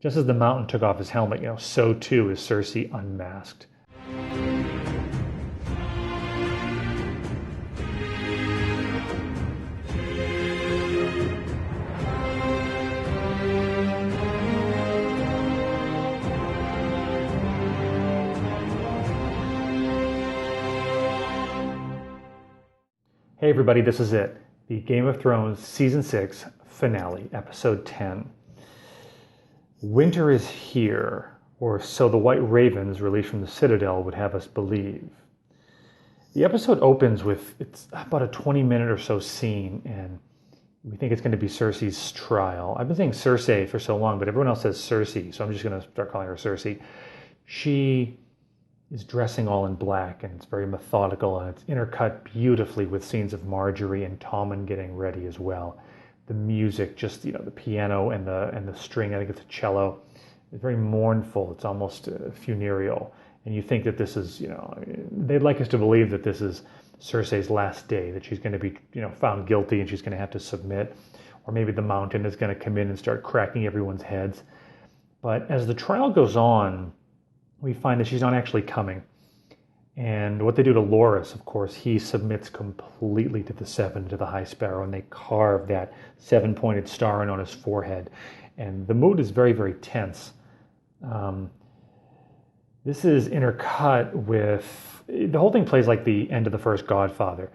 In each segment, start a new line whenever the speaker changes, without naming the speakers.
Just as the Mountain took off his helmet, so too is Cersei unmasked. Hey everybody, this is it. The Game of Thrones Season 6 finale, Episode 10. Winter is here, or so the White Ravens released from the Citadel would have us believe. The episode opens with, it's about a 20-minute or so scene, and we think it's going to be Cersei's trial. I've been saying Cersei for so long, but everyone else says Cersei, so I'm just going to start calling her Cersei. She is dressing all in black, and it's very methodical, and it's intercut beautifully with scenes of Marjorie and Tommen getting ready as well. The music, just the piano and the string, I think it's a cello, it's very mournful. It's almost funereal, and you think that this is, they'd like us to believe that this is Cersei's last day, that she's going to be, found guilty and she's going to have to submit, or maybe the Mountain is going to come in and start cracking everyone's heads. But as the trial goes on, we find that she's not actually coming. And what they do to Loras, of course, he submits completely to the Seven, to the High Sparrow, and they carve that seven-pointed star in on his forehead. And the mood is very, very tense. This is intercut with, the whole thing plays like the end of the first Godfather,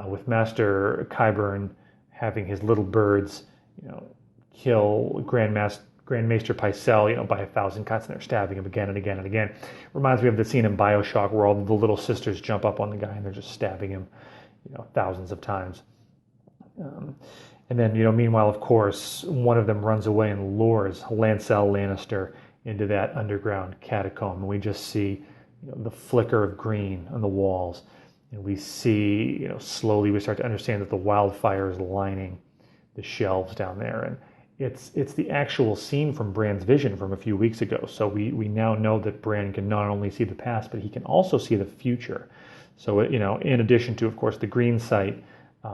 with Master Qyburn having his little birds, kill Grandmaster Pycelle, by 1,000 cuts, and they're stabbing him again and again and again. Reminds me of the scene in BioShock where all the little sisters jump up on the guy and they're just stabbing him, thousands of times. And then, meanwhile, of course, one of them runs away and lures Lancel Lannister into that underground catacomb. And we just see, the flicker of green on the walls. And we see, slowly we start to understand that the wildfire is lining the shelves down there. And it's the actual scene from Bran's vision from a few weeks ago. So we now know that Bran can not only see the past, but he can also see the future. So, in addition to, of course, the green sight,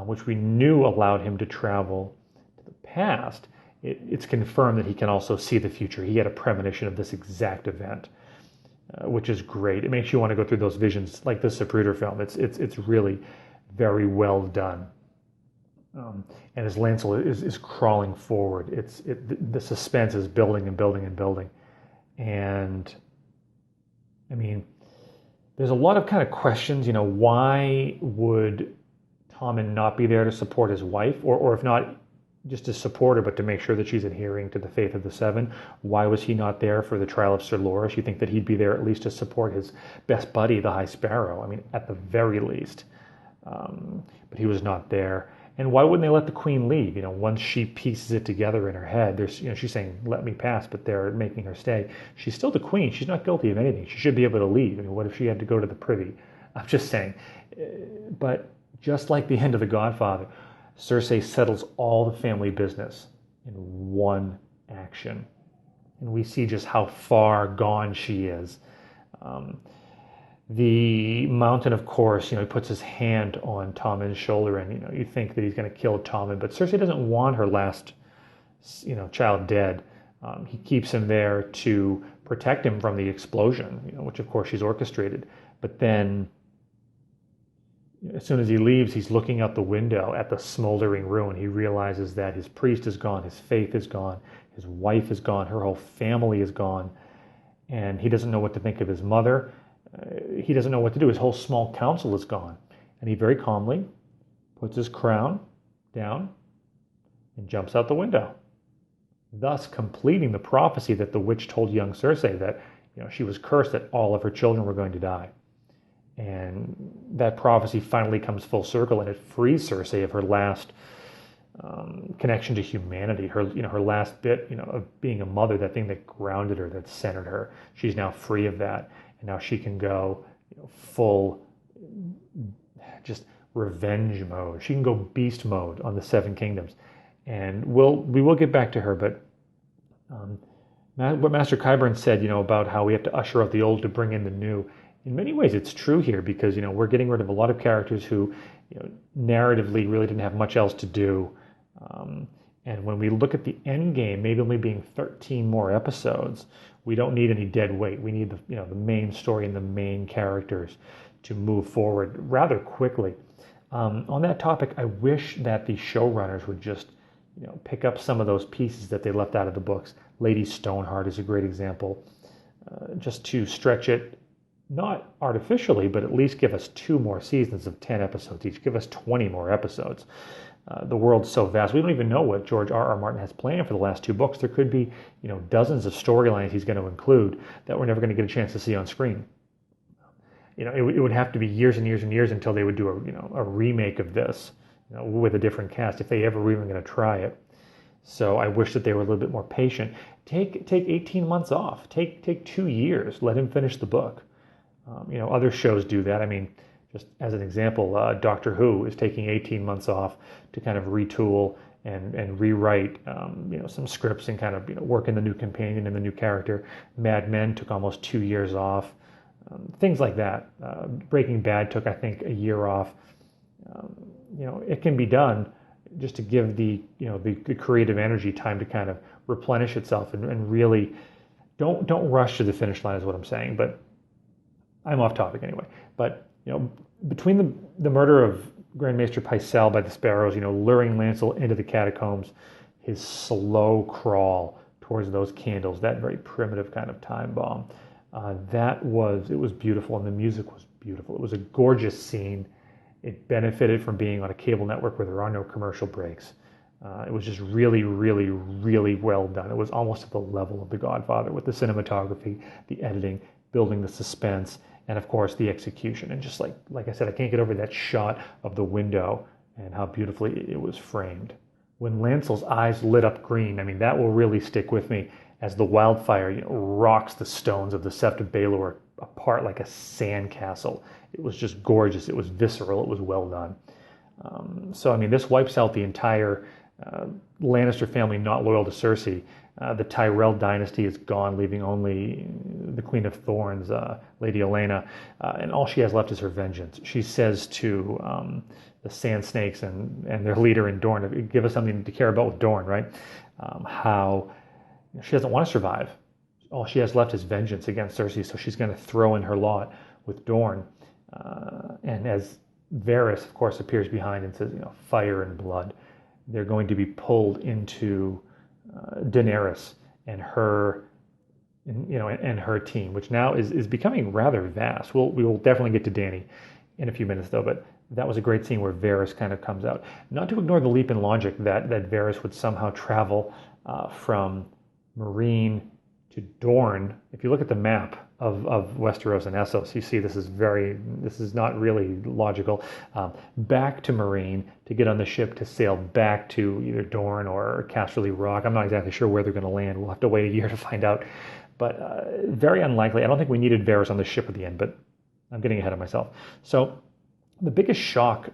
which we knew allowed him to travel to the past, it's confirmed that he can also see the future. He had a premonition of this exact event, which is great. It makes you want to go through those visions like the Zapruder film. It's really very well done. And as Lancel is crawling forward, the suspense is building and building and building. And, I mean, there's a lot of kind of questions, why would Tommen not be there to support his wife? Or if not just to support her, but to make sure that she's adhering to the faith of the Seven? Why was he not there for the trial of Sir Loras? You think that he'd be there at least to support his best buddy, the High Sparrow. I mean, at the very least. But he was not there. And why wouldn't they let the Queen leave? Once she pieces it together in her head, there's, she's saying, let me pass, but they're making her stay. She's still the Queen. She's not guilty of anything. She should be able to leave. What if she had to go to the privy? I'm just saying. But just like the end of The Godfather, Cersei settles all the family business in one action. And we see just how far gone she is. The Mountain, of course, he puts his hand on Tommen's shoulder, and you think that he's going to kill Tommen, but Cersei doesn't want her last, child dead. He keeps him there to protect him from the explosion, which of course she's orchestrated. But then, as soon as he leaves, he's looking out the window at the smoldering ruin. He realizes that his priest is gone, his faith is gone, his wife is gone, her whole family is gone, and he doesn't know what to think of his mother. He doesn't know what to do. His whole small council is gone. And he very calmly puts his crown down and jumps out the window, thus completing the prophecy that the witch told young Cersei that she was cursed, that all of her children were going to die. And that prophecy finally comes full circle, and it frees Cersei of her last connection to humanity, her last bit of being a mother, that thing that grounded her, that centered her. She's now free of that. And now she can go full just revenge mode. She can go beast mode on the Seven Kingdoms. And we will get back to her, but what Master Qyburn said, about how we have to usher out the old to bring in the new, in many ways it's true here, because, we're getting rid of a lot of characters who, narratively really didn't have much else to do. And when we look at the end game, maybe only being 13 more episodes, we don't need any dead weight. We need the main story and the main characters to move forward rather quickly. On that topic, I wish that the showrunners would just pick up some of those pieces that they left out of the books. Lady Stoneheart is a great example. Just to stretch it, not artificially, but at least give us 2 more seasons of 10 episodes each. Give us 20 more episodes. The world's so vast. We don't even know what George R.R. Martin has planned for the last 2 books. There could be, dozens of storylines he's going to include that we're never going to get a chance to see on screen. It would have to be years and years and years until they would do a remake of this, with a different cast, if they ever were even going to try it. So I wish that they were a little bit more patient. Take 18 months off. Take 2 years. Let him finish the book. Other shows do that. I mean, just as an example, Doctor Who is taking 18 months off to kind of retool and rewrite, some scripts and kind of work in the new companion and the new character. Mad Men took almost 2 years off. Things like that. Breaking Bad took, I think, a year off. It can be done just to give the creative energy time to kind of replenish itself and really don't rush to the finish line is what I'm saying. But I'm off topic anyway. But between the murder of Grand Maester Pycelle by the Sparrows, luring Lancel into the catacombs, his slow crawl towards those candles, that very primitive kind of time bomb, it was beautiful, and the music was beautiful. It was a gorgeous scene. It benefited from being on a cable network where there are no commercial breaks. It was just really, really, really well done. It was almost at the level of The Godfather with the cinematography, the editing, building the suspense, and of course the execution. And just like I said, I can't get over that shot of the window and how beautifully it was framed. When Lancel's eyes lit up green, I mean, that will really stick with me as the wildfire rocks the stones of the Sept of Baelor apart like a sandcastle. It was just gorgeous. It was visceral. It was well done. So, I mean, this wipes out the entire Lannister family not loyal to Cersei. The Tyrell dynasty is gone, leaving only the Queen of Thorns, Lady Olenna, and all she has left is her vengeance. She says to the Sand Snakes and their leader in Dorne, give us something to care about with Dorne, right? How she doesn't want to survive. All she has left is vengeance against Cersei, so she's going to throw in her lot with Dorne. And as Varys, of course, appears behind and says, fire and blood, they're going to be pulled into Daenerys and her, and her team, which now is becoming rather vast. We will definitely get to Dany in a few minutes, though, but that was a great scene where Varys kind of comes out. Not to ignore the leap in logic that Varys would somehow travel from Meereen to Dorne. If you look at the map of Westeros and Essos, you see this is not really logical. Back to Meereen to get on the ship to sail back to either Dorne or Casterly Rock. I'm not exactly sure where they're going to land. We'll have to wait a year to find out. But very unlikely. I don't think we needed Varys on the ship at the end, but I'm getting ahead of myself. So the biggest shock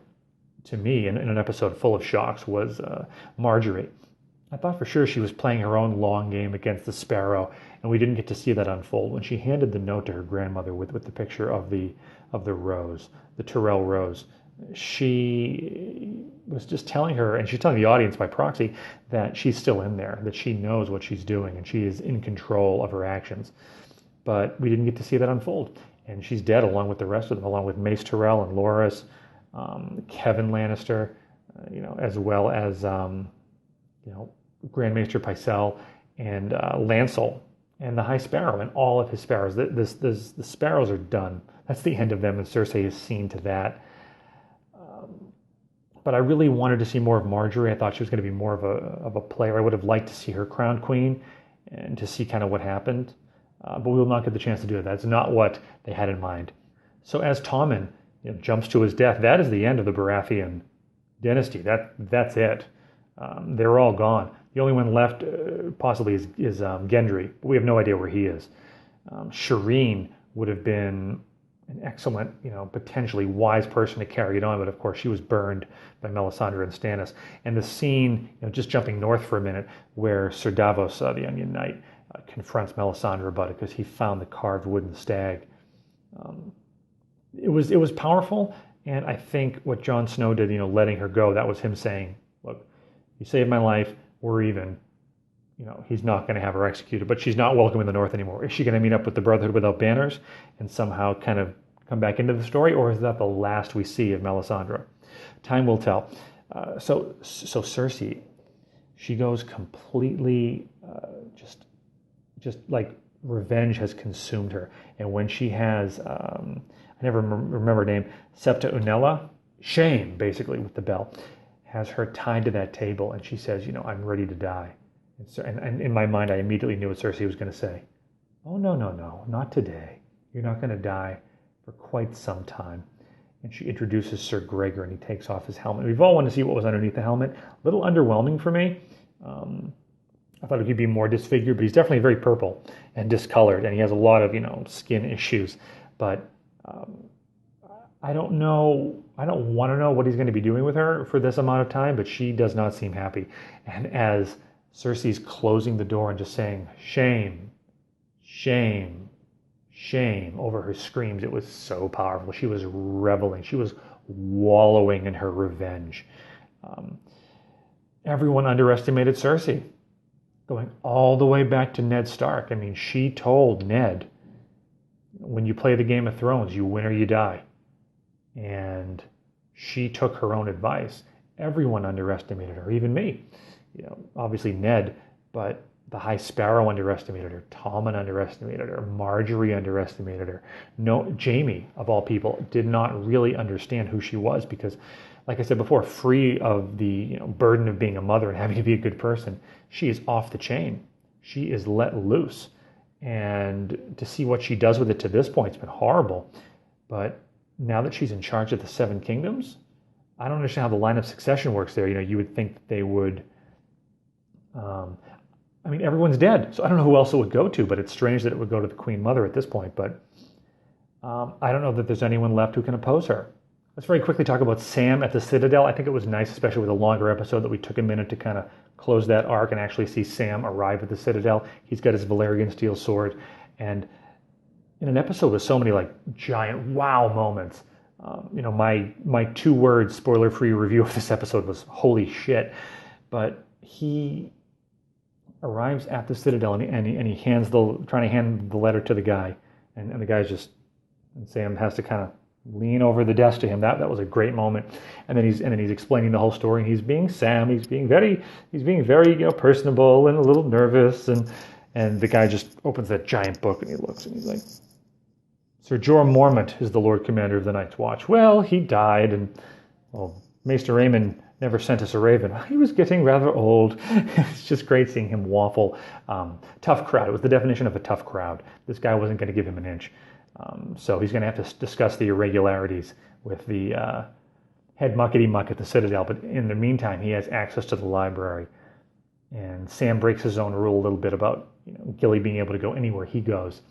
to me in an episode full of shocks was Marjorie. I thought for sure she was playing her own long game against the Sparrow, and we didn't get to see that unfold. When she handed the note to her grandmother with the picture of the rose, the Tyrell rose, she was just telling her, and she's telling the audience by proxy, that she's still in there, that she knows what she's doing, and she is in control of her actions. But we didn't get to see that unfold. And she's dead along with the rest of them, along with Mace Tyrell and Loras, Kevin Lannister, as well as, Grand Maester Pycelle and Lancel and the High Sparrow and all of his sparrows. The sparrows are done. That's the end of them, and Cersei is seen to that. But I really wanted to see more of Marjorie. I thought she was going to be more of a player. I would have liked to see her crowned queen and to see kind of what happened. But we will not get the chance to do that. That's not what they had in mind. So as Tommen jumps to his death, that is the end of the Baratheon dynasty. That's it. They're all gone. The only one left possibly is Gendry. But we have no idea where he is. Shireen would have been an excellent, potentially wise person to carry it on, but of course she was burned by Melisandre and Stannis. And the scene, just jumping north for a minute, where Sir Davos, the Onion Knight, confronts Melisandre about it because he found the carved wooden stag. It was powerful, and I think what Jon Snow did, letting her go, that was him saying, "Look, you saved my life. or even, he's not going to have her executed, but she's not welcome in the North anymore. Is she going to meet up with the Brotherhood without banners and somehow kind of come back into the story, or is that the last we see of Melisandre? Time will tell. So Cersei, she goes completely just like revenge has consumed her. And when she has, I never remember her name, Septa Unella, shame, basically, with the bell, has her tied to that table, and she says, I'm ready to die. And in my mind, I immediately knew what Cersei was going to say. Oh, no, not today. You're not going to die for quite some time. And she introduces Sir Gregor, and he takes off his helmet. We've all wanted to see what was underneath the helmet. A little underwhelming for me. I thought it could be more disfigured, but he's definitely very purple and discolored, and he has a lot of, skin issues. But I don't know. I don't want to know what he's going to be doing with her for this amount of time, but she does not seem happy. And as Cersei's closing the door and just saying, shame, shame, shame, over her screams, it was so powerful. She was reveling. She was wallowing in her revenge. Everyone underestimated Cersei, going all the way back to Ned Stark. I mean, she told Ned, when you play the Game of Thrones, you win or you die. And she took her own advice. Everyone underestimated her, even me. Obviously Ned, but the High Sparrow underestimated her. Tommen underestimated her. Marjorie underestimated her. No, Jaime, of all people, did not really understand who she was because, like I said before, free of the burden of being a mother and having to be a good person, she is off the chain. She is let loose. And to see what she does with it to this point, it's been horrible. But now that she's in charge of the Seven Kingdoms, I don't understand how the line of succession works there. You would think that they would... everyone's dead, so I don't know who else it would go to, but it's strange that it would go to the Queen Mother at this point. But I don't know that there's anyone left who can oppose her. Let's very quickly talk about Sam at the Citadel. I think it was nice, especially with a longer episode, that we took a minute to kind of close that arc and actually see Sam arrive at the Citadel. He's got his Valyrian steel sword. And in an episode with so many giant wow moments, my 2-word spoiler-free review of this episode was holy shit. But he arrives at the Citadel and he trying to hand the letter to the guy, and the guy's and Sam has to kind of lean over the desk to him. That was a great moment. And then he's explaining the whole story, and he's being Sam. He's being very personable and a little nervous, and the guy just opens that giant book and he looks and he's like, Sir Jorah Mormont is the Lord Commander of the Night's Watch. Well, he died, and Maester Aemon never sent us a raven. He was getting rather old. It's just great seeing him waffle. Tough crowd. It was the definition of a tough crowd. This guy wasn't going to give him an inch. So he's going to have to discuss the irregularities with the head muckety-muck at the Citadel. But in the meantime, he has access to the library. And Sam breaks his own rule a little bit about Gilly being able to go anywhere he goes.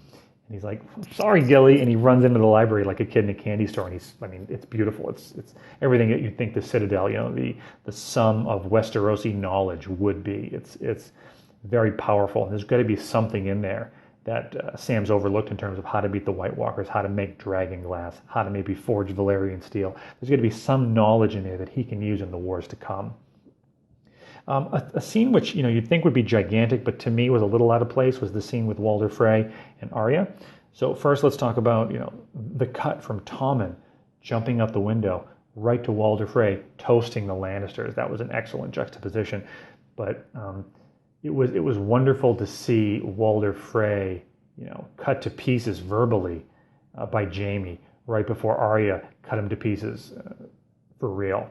And he's like, sorry, Gilly. And he runs into the library like a kid in a candy store. And it's beautiful. It's everything that you'd think the Citadel, the sum of Westerosi knowledge would be. It's very powerful. And there's got to be something in there that Sam's overlooked in terms of how to beat the White Walkers, how to make dragon glass, how to maybe forge Valyrian steel. There's going to be some knowledge in there that he can use in the wars to come. A scene which you'd think would be gigantic, but to me was a little out of place, was the scene with Walder Frey and Arya. So first, let's talk about the cut from Tommen jumping out the window right to Walder Frey toasting the Lannisters. That was an excellent juxtaposition, but it was wonderful to see Walder Frey cut to pieces verbally by Jaime right before Arya cut him to pieces for real.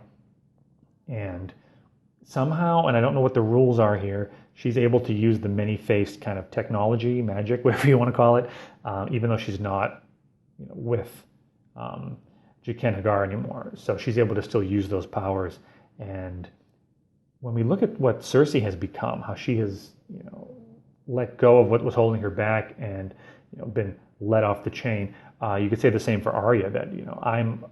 And somehow, and I don't know what the rules are here, she's able to use the many-faced kind of technology, magic, whatever you want to call it, even though she's not with Jaqen Hagar anymore. So she's able to still use those powers. And when we look at what Cersei has become, how she has let go of what was holding her back and been let off the chain, you could say the same for Arya, that I'm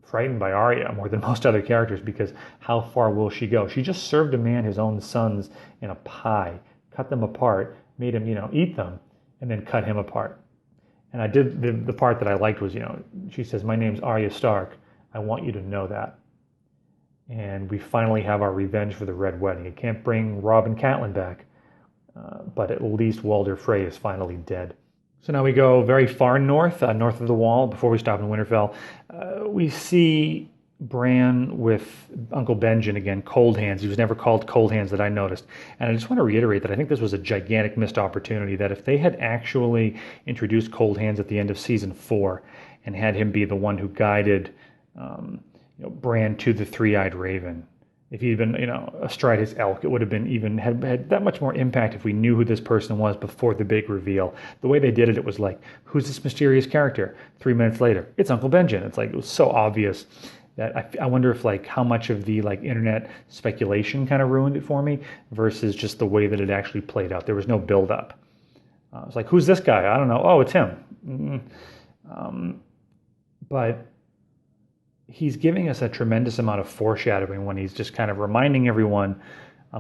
frightened by Arya more than most other characters, because how far will she go? She just served a man his own sons in a pie, cut them apart, made him eat them, and then cut him apart. And I did the part that I liked was she says, my name's Arya Stark, I want you to know that. and we finally have our revenge for the Red Wedding. It can't bring Robb and Catelyn back, but at least Walder Frey is finally dead. So now we go very far north, north of the Wall. Before we stop in Winterfell, we see Bran with Uncle Benjen again, Cold Hands. He was never called Cold Hands that I noticed. And I just want to reiterate that I think this was a gigantic missed opportunity, that if they had actually introduced Cold Hands at the end of season 4 and had him be the one who guided Bran to the Three-Eyed Raven, if he'd been, astride his elk, it would have been had that much more impact if we knew who this person was before the big reveal. The way they did it, it was like, who's this mysterious character? 3 minutes later, it's Uncle Benjen. It's like, it was so obvious that I wonder if how much of the internet speculation kind of ruined it for me versus just the way that it actually played out. There was no build up. It's like, who's this guy? I don't know. Oh, it's him. But he's giving us a tremendous amount of foreshadowing when he's just kind of reminding everyone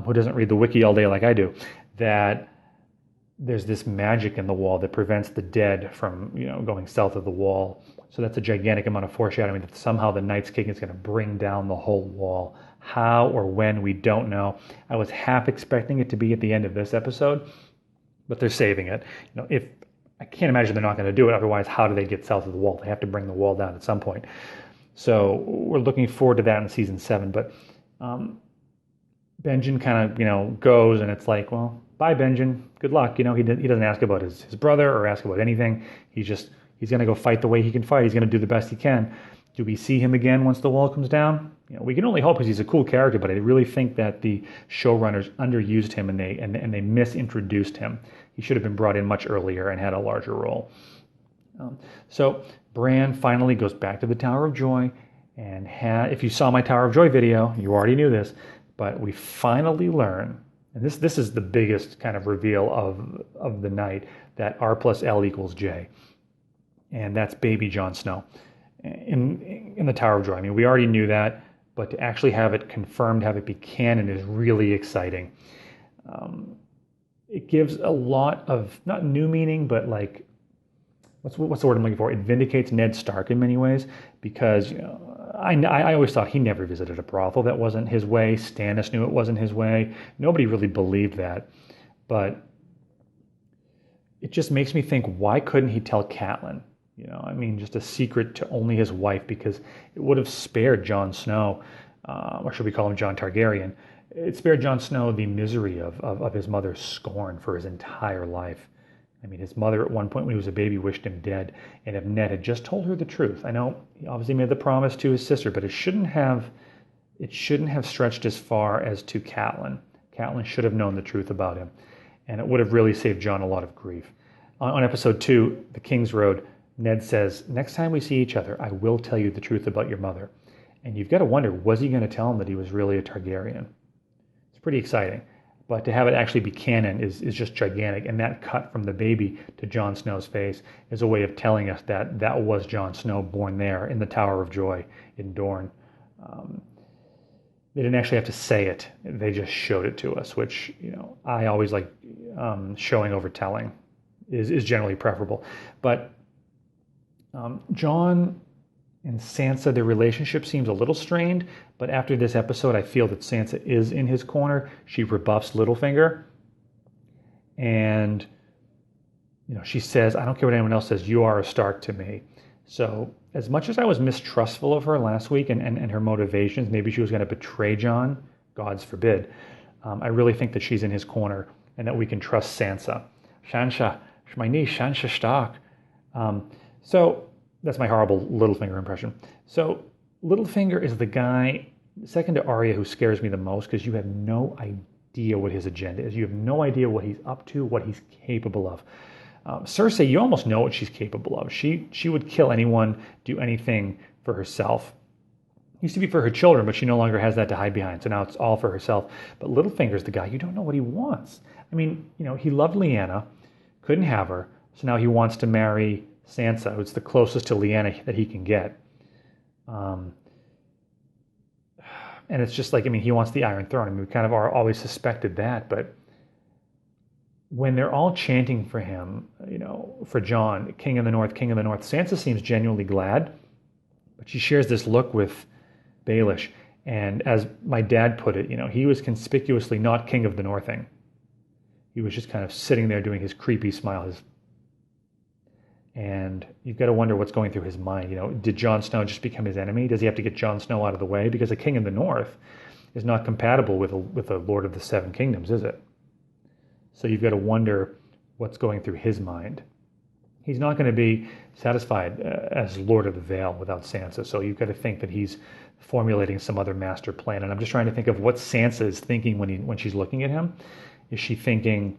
who doesn't read the wiki all day like I do, that there's this magic in the wall that prevents the dead from, going south of the wall. So that's a gigantic amount of foreshadowing that somehow the Night's King is going to bring down the whole wall. How or when, we don't know. I was half expecting it to be at the end of this episode, but they're saving it. If I can't imagine they're not going to do it. Otherwise, how do they get south of the wall? They have to bring the wall down at some point. So we're looking forward to that in season 7. But Benjen kind of, goes, and it's like, well, bye, Benjen. Good luck. He doesn't ask about his brother or ask about anything. He's going to go fight the way he can fight. He's going to do the best he can. Do we see him again once the wall comes down? We can only hope, because he's a cool character, but I really think that the showrunners underused him and they misintroduced him. He should have been brought in much earlier and had a larger role. So Bran finally goes back to the Tower of Joy, and if you saw my Tower of Joy video, you already knew this, but we finally learn, and this is the biggest kind of reveal of the night, that R plus L equals J, and that's baby Jon Snow in the Tower of Joy. I mean, we already knew that, but to actually have it confirmed, have it be canon, is really exciting. It gives a lot of, not new meaning, but what's the word I'm looking for? It vindicates Ned Stark in many ways, because I always thought he never visited a brothel. That wasn't his way. Stannis knew it wasn't his way. Nobody really believed that. But it just makes me think, why couldn't he tell Catelyn? Just a secret to only his wife, because it would have spared Jon Snow, or should we call him Jon Targaryen? It spared Jon Snow the misery of his mother's scorn for his entire life. His mother at one point when he was a baby wished him dead, and if Ned had just told her the truth, I know he obviously made the promise to his sister, but it shouldn't have stretched as far as to Catelyn. Catelyn should have known the truth about him, and it would have really saved Jon a lot of grief. On episode 2, The King's Road, Ned says, next time we see each other, I will tell you the truth about your mother. And you've got to wonder, was he going to tell him that he was really a Targaryen? It's pretty exciting. But to have it actually be canon is just gigantic. And that cut from the baby to Jon Snow's face is a way of telling us that that was Jon Snow born there in the Tower of Joy in Dorne. They didn't actually have to say it. They just showed it to us, which, I always like showing over telling is generally preferable. But Jon and Sansa, their relationship seems a little strained, but after this episode, I feel that Sansa is in his corner. She rebuffs Littlefinger, and she says, I don't care what anyone else says, you are a Stark to me. So as much as I was mistrustful of her last week and her motivations, maybe she was going to betray Jon, God's forbid, I really think that she's in his corner and that we can trust Sansa. Sansa, my niece, Sansa Stark. So that's my horrible Littlefinger impression. So Littlefinger is the guy, second to Arya, who scares me the most, because you have no idea what his agenda is. You have no idea what he's up to, what he's capable of. Cersei, you almost know what she's capable of. She would kill anyone, do anything for herself. It used to be for her children, but she no longer has that to hide behind. So now it's all for herself. But Littlefinger's the guy, you don't know what he wants. He loved Lyanna, couldn't have her, so now he wants to marry Sansa, who's the closest to Lyanna that he can get. And it's just like, he wants the Iron Throne. We kind of always suspected that, but when they're all chanting for him, for Jon, King of the North, King of the North, Sansa seems genuinely glad, but she shares this look with Baelish, And as my dad put it, he was conspicuously not king of the Northing. He was just kind of sitting there doing his creepy smile. And you've got to wonder what's going through his mind. Did Jon Snow just become his enemy? Does he have to get Jon Snow out of the way? Because a king in the North is not compatible with a Lord of the Seven Kingdoms, is it? So you've got to wonder what's going through his mind. He's not going to be satisfied as Lord of the Vale without Sansa. So you've got to think that he's formulating some other master plan. And I'm just trying to think of what Sansa is thinking when she's looking at him. Is she thinking,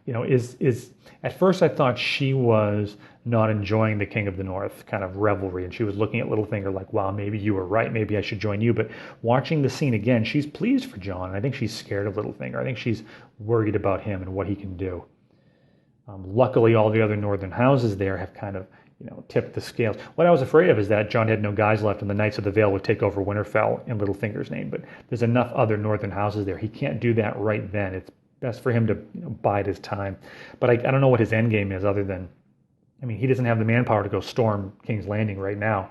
is at first I thought she was not enjoying the King of the North kind of revelry, and she was looking at Littlefinger like, wow, maybe you were right, maybe I should join you. But watching the scene again, she's pleased for Jon, and I think she's scared of Littlefinger. I think she's worried about him and what he can do. Luckily, all the other northern houses there have kind of tipped the scales. What I was afraid of is that Jon had no guys left and the Knights of the Vale would take over Winterfell in Littlefinger's name. But there's enough other northern houses there. He can't do that right then. It's best for him to bide his time. But I don't know what his end game is other than, he doesn't have the manpower to go storm King's Landing right now.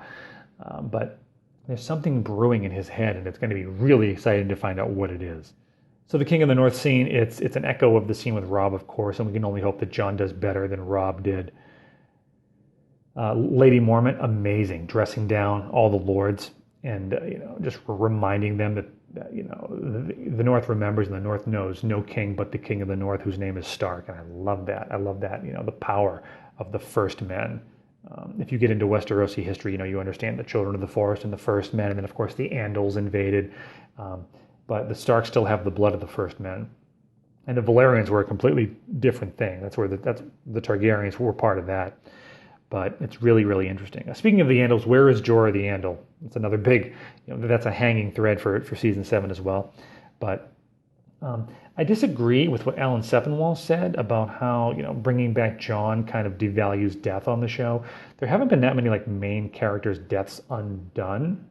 But there's something brewing in his head, and it's going to be really exciting to find out what it is. So the King of the North scene, it's an echo of the scene with Robb, of course, and we can only hope that Jon does better than Robb did. Lady Mormont, amazing, dressing down all the lords and just reminding them that the North remembers and the North knows no king but the King of the North, whose name is Stark. And I love that. The power of the first men. If you get into Westerosi history, you understand the Children of the Forest and the first men, and then of course the Andals invaded. But the Starks still have the blood of the first men. And the Valyrians were a completely different thing. That's the Targaryens were part of that. But it's really, really interesting. Speaking of the Andals, where is Jorah the Andal? It's another big, that's a hanging thread for season 7 as well. But I disagree with what Alan Sepinwall said about how, bringing back Jon kind of devalues death on the show. There haven't been that many main characters' deaths undone.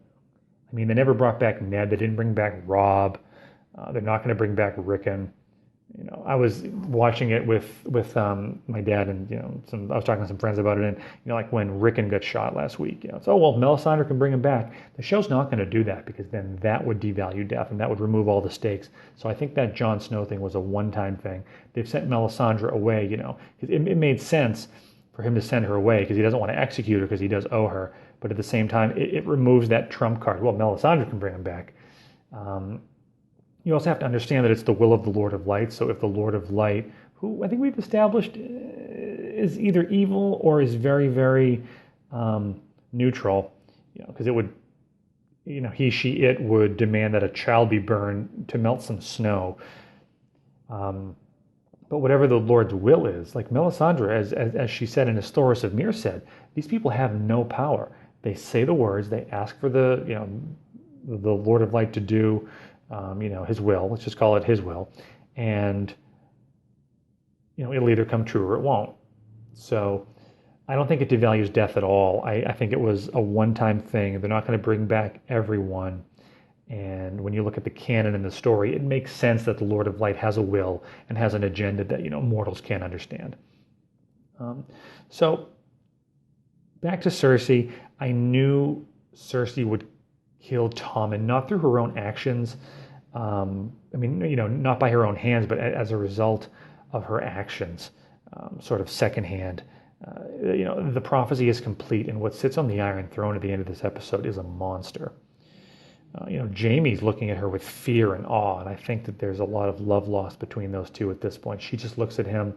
They never brought back Ned. They didn't bring back Robb. They're not going to bring back Rickon. I was watching it with my dad, and I was talking to some friends about it, and when Rickon got shot last week, it's Melisandre can bring him back. The show's not going to do that because then that would devalue death and that would remove all the stakes. So I think that Jon Snow thing was a one-time thing. They've sent Melisandre away, because it made sense for him to send her away because he doesn't want to execute her because he does owe her. But at the same time, it removes that trump card. Well, Melisandre can bring him back. You also have to understand that it's the will of the Lord of Light. So if the Lord of Light, who I think we've established is either evil or is very, very neutral, because it would, he, she, it would demand that a child be burned to melt some snow. But whatever the Lord's will is, like Melisandre, as she said, and as Thoros of Myr said, these people have no power. They say the words, they ask for the Lord of Light to do, his will. Let's just call it his will, and it'll either come true or it won't. So I don't think it devalues death at all. I think it was a one-time thing. They're not going to bring back everyone. And when you look at the canon and the story, it makes sense that the Lord of Light has a will and has an agenda that mortals can't understand. So back to Cersei. I knew Cersei would kill Tommen, not through her own actions. Not by her own hands, but as a result of her actions, sort of secondhand. The prophecy is complete, and what sits on the Iron Throne at the end of this episode is a monster. Jaime's looking at her with fear and awe, and I think that there's a lot of love lost between those two at this point. She just looks at him,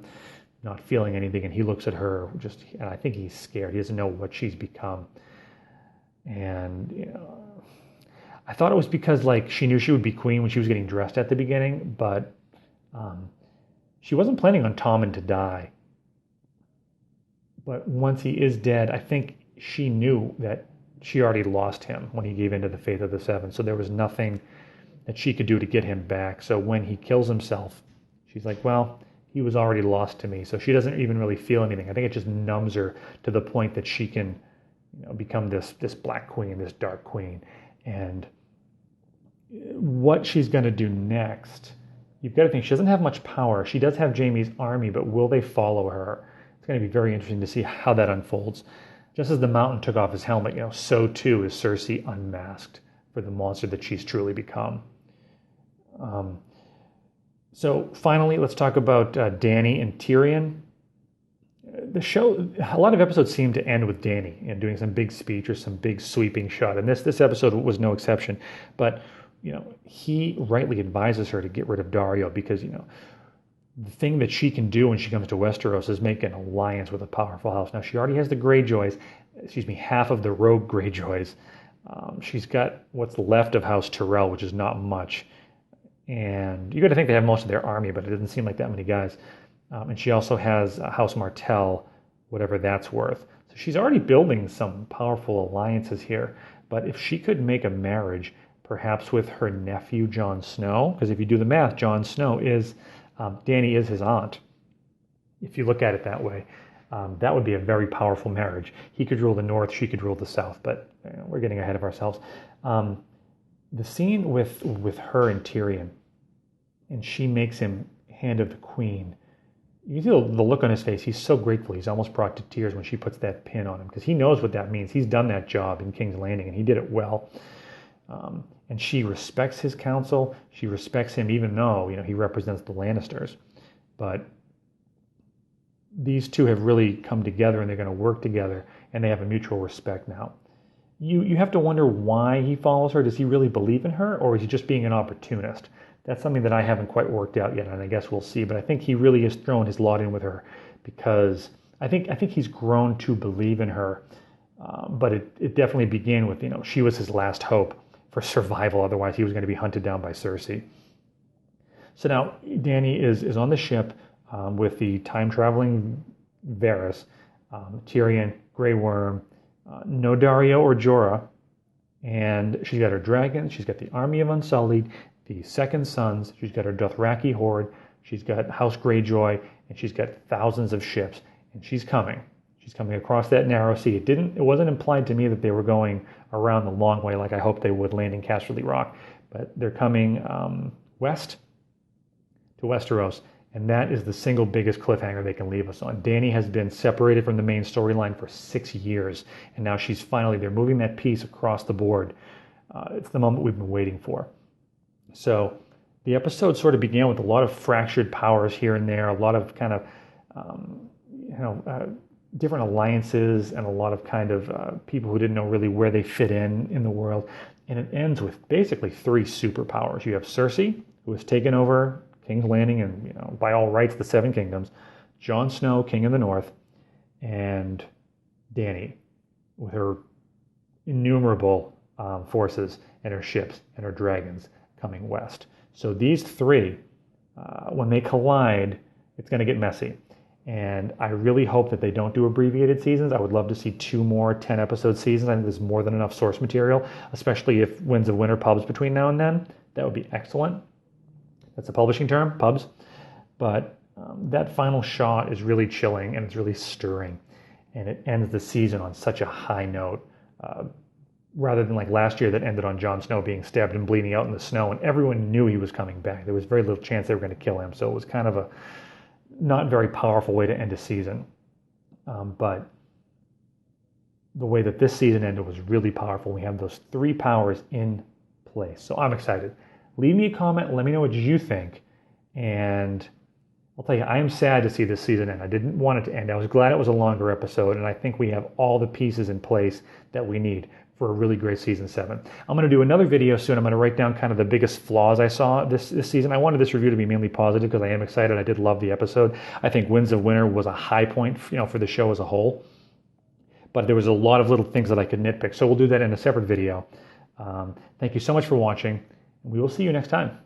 not feeling anything, and he looks at her, and I think he's scared. He doesn't know what she's become. And, I thought it was because, she knew she would be queen when she was getting dressed at the beginning, but she wasn't planning on Tommen to die. But once he is dead, I think she knew that she already lost him when he gave in to the Faith of the Seven. So there was nothing that she could do to get him back. So when he kills himself, she's like, well, he was already lost to me. So she doesn't even really feel anything. I think it just numbs her to the point that she can become this Black Queen, this Dark Queen. And what she's going to do next, you've got to think, she doesn't have much power. She does have Jaime's army, but will they follow her? It's going to be very interesting to see how that unfolds. Just as the mountain took off his helmet, so too is Cersei unmasked for the monster that she's truly become. So finally, let's talk about Dany and Tyrion. The show, a lot of episodes seem to end with Dany doing some big speech or some big sweeping shot, and this episode was no exception. But he rightly advises her to get rid of Dario because the thing that she can do when she comes to Westeros is make an alliance with a powerful house. Now she already has the Greyjoys, half of the rogue Greyjoys. She's got what's left of House Tyrell, which is not much. And you got to think they have most of their army, but it doesn't seem like that many guys. And she also has House Martell, whatever that's worth. So she's already building some powerful alliances here. But if she could make a marriage, perhaps with her nephew, Jon Snow, because if you do the math, Jon Snow is, Dany is his aunt. If you look at it that way, that would be a very powerful marriage. He could rule the north, she could rule the south, but we're getting ahead of ourselves. The scene with her and Tyrion, and she makes him Hand of the Queen. You see the look on his face. He's so grateful. He's almost brought to tears when she puts that pin on him because he knows what that means. He's done that job in King's Landing, and he did it well. And she respects his counsel. She respects him even though he represents the Lannisters. But these two have really come together, and they're going to work together, and they have a mutual respect now. You have to wonder why he follows her. Does he really believe in her, or is he just being an opportunist? That's something that I haven't quite worked out yet, and I guess we'll see. But I think he really has thrown his lot in with her because I think he's grown to believe in her. But it definitely began with, she was his last hope for survival. Otherwise, he was going to be hunted down by Cersei. So now Dany is on the ship with the time-traveling Varys, Tyrion, Grey Worm, no Dario or Jorah, and she's got her dragons, she's got the army of Unsullied, the Second Sons, she's got her Dothraki horde, she's got House Greyjoy, and she's got thousands of ships, and she's coming. She's coming across that narrow sea. It wasn't implied to me that they were going around the long way like I hoped they would, landing Casterly Rock, but they're coming west to Westeros, and that is the single biggest cliffhanger they can leave us on. Dany has been separated from the main storyline for 6 years, and now they're moving that piece across the board. It's the moment we've been waiting for. So the episode sort of began with a lot of fractured powers here and there, a lot of kind of, different alliances, and a lot of kind of people who didn't know really where they fit in the world. And it ends with basically 3 superpowers. You have Cersei, who has taken over King's Landing and, by all rights, the 7 Kingdoms, Jon Snow, King of the North, and Dany with her innumerable forces and her ships and her dragons coming west. So these 3, when they collide, it's going to get messy. And I really hope that they don't do abbreviated seasons. I would love to see 2 more 10-episode seasons. I think there's more than enough source material, especially if Winds of Winter pubs between now and then. That would be excellent. That's a publishing term, pubs. But that final shot is really chilling, and it's really stirring. And it ends the season on such a high note, rather than like last year that ended on Jon Snow being stabbed and bleeding out in the snow, and everyone knew he was coming back. There was very little chance they were going to kill him, so it was kind of a not very powerful way to end a season. But the way that this season ended was really powerful. We have those 3 powers in place, so I'm excited. Leave me a comment, let me know what you think, and I'll tell you, I am sad to see this season end. I didn't want it to end. I was glad it was a longer episode, and I think we have all the pieces in place that we need for a really great season 7. I'm going to do another video soon. I'm going to write down kind of the biggest flaws I saw this season. I wanted this review to be mainly positive because I am excited. I did love the episode. I think Winds of Winter was a high point, for the show as a whole. But there was a lot of little things that I could nitpick. So we'll do that in a separate video. Thank you so much for watching, and we will see you next time.